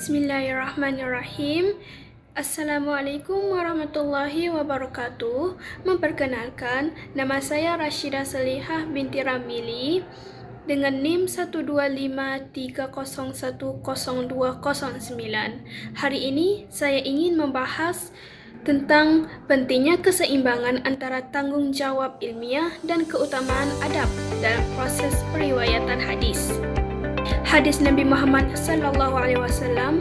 Bismillahirrahmanirrahim. Assalamualaikum warahmatullahi wabarakatuh. Memperkenalkan, nama saya Rashidah Salihah binti Ramili dengan NIM 12530102009. Hari ini saya ingin membahas tentang pentingnya keseimbangan antara tanggung jawab ilmiah dan keutamaan adab dalam proses periwayatan hadis. Hadis Nabi Muhammad SAW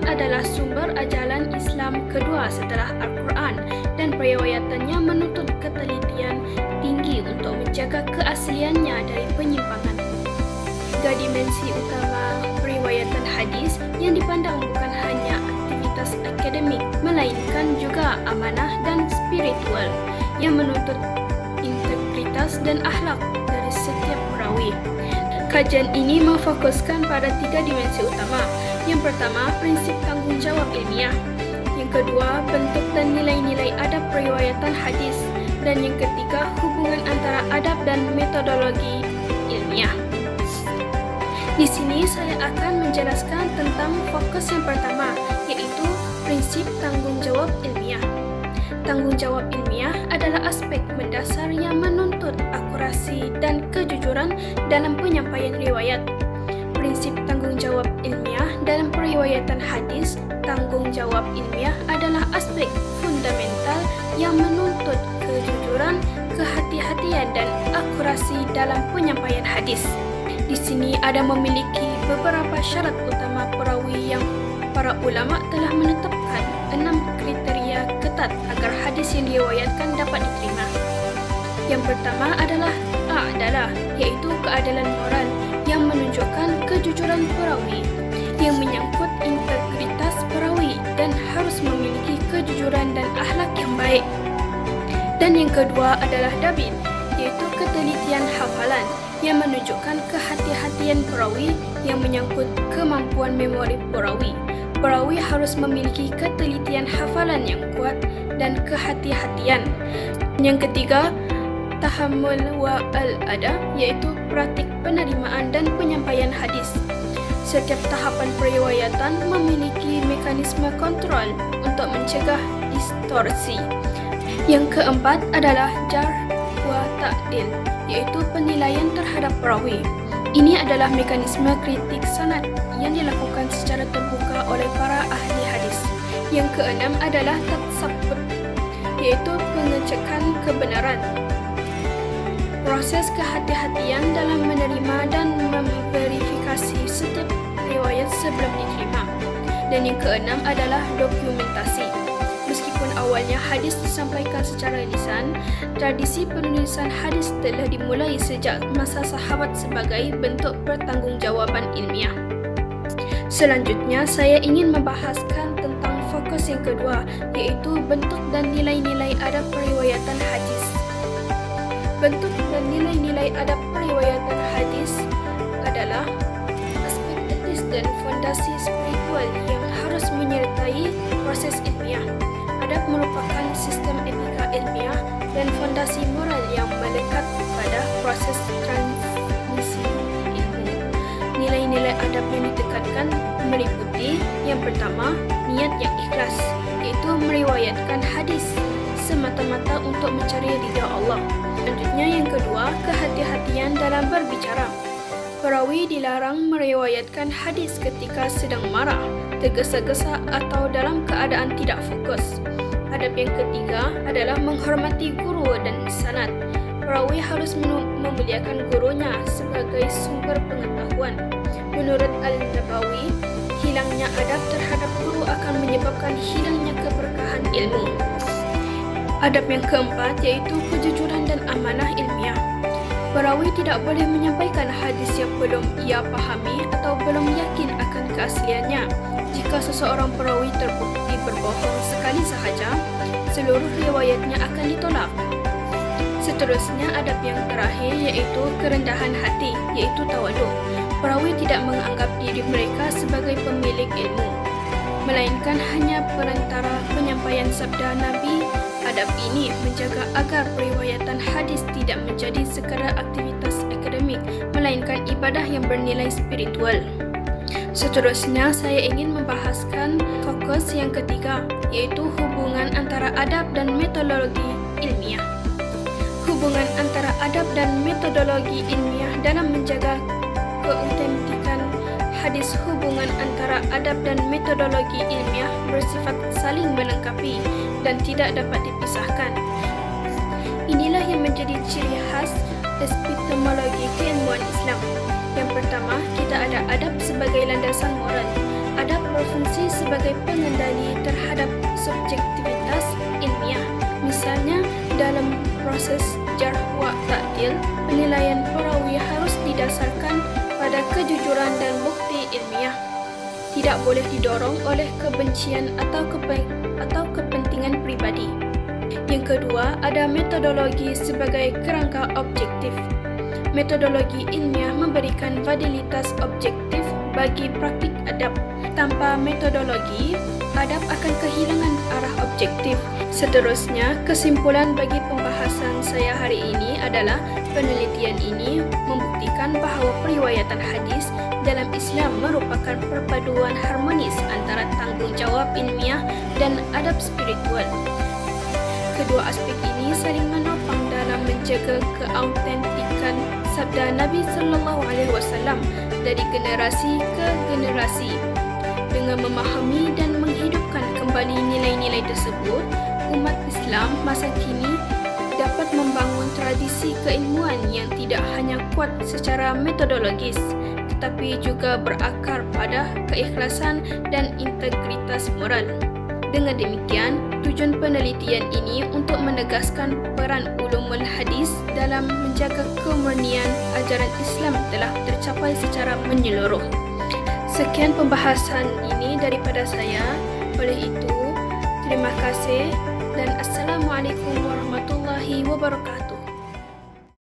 adalah sumber ajaran Islam kedua setelah Al-Quran dan periwayatannya menuntut ketelitian tinggi untuk menjaga keasliannya dari penyimpangan. Tiga dimensi utama periwayatan hadis yang dipandang bukan hanya aktivitas akademik, melainkan juga amanah dan spiritual yang menuntut integritas dan akhlak dari setiap perawi. Kajian ini memfokuskan pada tiga dimensi utama. Yang pertama, prinsip tanggung jawab ilmiah. Yang kedua, bentuk dan nilai-nilai adab periwayatan hadis. Dan yang ketiga, hubungan antara adab dan metodologi ilmiah. Di sini saya akan menjelaskan tentang fokus yang pertama, yaitu prinsip tanggung jawab ilmiah. Tanggung jawab ilmiah adalah aspek mendasar yang menuntut akurasi dan kejujuran dalam penyampaian riwayat. Prinsip tanggung jawab ilmiah dalam periwayatan hadis. Tanggung jawab ilmiah adalah aspek fundamental yang menuntut kejujuran, kehati-hatian, dan akurasi dalam penyampaian hadis. Di sini ada memiliki beberapa syarat utama perawi yang para ulama telah menetapkan 6 kriteria ketat agar hadis yang diriwayatkan dapat diterima. Yang pertama adalah adalah, yaitu keadilan moral yang menunjukkan kejujuran perawi, yang menyangkut integritas perawi dan harus memiliki kejujuran dan akhlak yang baik. Dan yang kedua adalah dabit, yaitu ketelitian hafalan yang menunjukkan kehati-hatian perawi yang menyangkut kemampuan memori perawi. Perawi harus memiliki ketelitian hafalan yang kuat dan kehati-hatian. Yang ketiga, tahammul wa al-ada, yaitu praktik penerimaan dan penyampaian hadis. Setiap tahapan periwayatan memiliki mekanisme kontrol untuk mencegah distorsi. Yang keempat adalah jarh wa ta'dil, yaitu penilaian terhadap perawi. Ini adalah mekanisme kritik sanad yang dilakukan secara terbuka oleh para ahli hadis. Yang keenam adalah tasabbut, yaitu pengecekan kebenaran. Proses kehati-hatian dalam menerima dan memverifikasi setiap riwayat sebelum diterima. Dan yang keenam adalah dokumentasi. Meskipun awalnya hadis disampaikan secara lisan, tradisi penulisan hadis telah dimulai sejak masa sahabat sebagai bentuk pertanggungjawaban ilmiah. Selanjutnya, saya ingin membahaskan tentang fokus yang kedua, yaitu bentuk dan nilai-nilai adab periwayatan hadis. Bentuk dan nilai-nilai adab periwayatan hadis adalah aspek etis dan fondasi spiritual yang harus menyertai proses ilmiah. Adab merupakan sistem etika ilmiah dan fondasi moral yang melekat pada proses transmisi ilmu. Nilai-nilai adab yang ditekankan meliputi yang pertama, niat yang ikhlas, yaitu meriwayatkan hadis semata-mata untuk mencari ridha Allah. Selanjutnya yang kedua, kehati-hatian dalam berbicara. Perawi dilarang meriwayatkan hadis ketika sedang marah, tergesa-gesa atau dalam keadaan tidak fokus. Adab yang ketiga adalah menghormati guru dan sanad. Perawi harus memuliakan gurunya sebagai sumber pengetahuan. Menurut Al-Nabawi, hilangnya adab terhadap guru akan menyebabkan hilangnya keberkahan ilmu. Adab yang keempat yaitu kejujuran dan amanah ilmiah. Perawi tidak boleh menyampaikan hadis yang belum ia pahami atau belum yakin akan keasliannya. Jika seseorang perawi terbukti berbohong sekali sahaja, seluruh riwayatnya akan ditolak. Seterusnya, adab yang terakhir yaitu kerendahan hati, yaitu tawaduk. Perawi tidak menganggap diri mereka sebagai pemilik ilmu, melainkan hanya perantara penyampaian sabda Nabi. Adab ini menjaga agar periwayatan hadis tidak menjadi sekadar aktivitas akademik, melainkan ibadah yang bernilai spiritual. Seterusnya, saya ingin membahaskan fokus yang ketiga, yaitu hubungan antara adab dan metodologi ilmiah. Hubungan antara adab dan metodologi ilmiah dalam menjaga keautentikan hadis. Hubungan antara adab dan metodologi ilmiah bersifat saling melengkapi dan tidak dapat dipisahkan. Inilah yang menjadi ciri khas epistemologi keilmuan Islam. Yang pertama, kita ada adab sebagai landasan moral. Adab berfungsi sebagai pengendali terhadap subjektivitas ilmiah. Misalnya, dalam proses jarh wa ta'dil, penilaian perawi harus didasarkan pada kejujuran dan bukti ilmiah. Tidak boleh didorong oleh kebencian atau kepentingan pribadi. Yang kedua, ada metodologi sebagai kerangka objektif. Metodologi ilmiah memberikan validitas objektif bagi praktik adab. Tanpa metodologi, adab akan kehilangan arah objektif. Seterusnya, kesimpulan bagi pembahasan saya hari ini adalah penelitian ini membuktikan bahawa periwayatan hadis dalam Islam merupakan perpaduan harmonis antara tanggungjawab ilmiah dan adab spiritual. Kedua aspek ini saling menopang dalam menjaga keautentikan sabda Nabi sallallahu alaihi wasallam dari generasi ke generasi. Dengan memahami dan menghidupkan kembali nilai-nilai tersebut, umat Islam masa kini dapat membangun tradisi keilmuan yang tidak hanya kuat secara metodologis, tetapi juga berakar pada keikhlasan dan integritas moral. Dengan demikian, tujuan penelitian ini untuk menegaskan peran ulumul hadis dalam menjaga kemurnian ajaran Islam telah tercapai secara menyeluruh. Sekian pembahasan ini daripada saya. Oleh itu, terima kasih dan Assalamualaikum warahmatullahi wabarakatuh.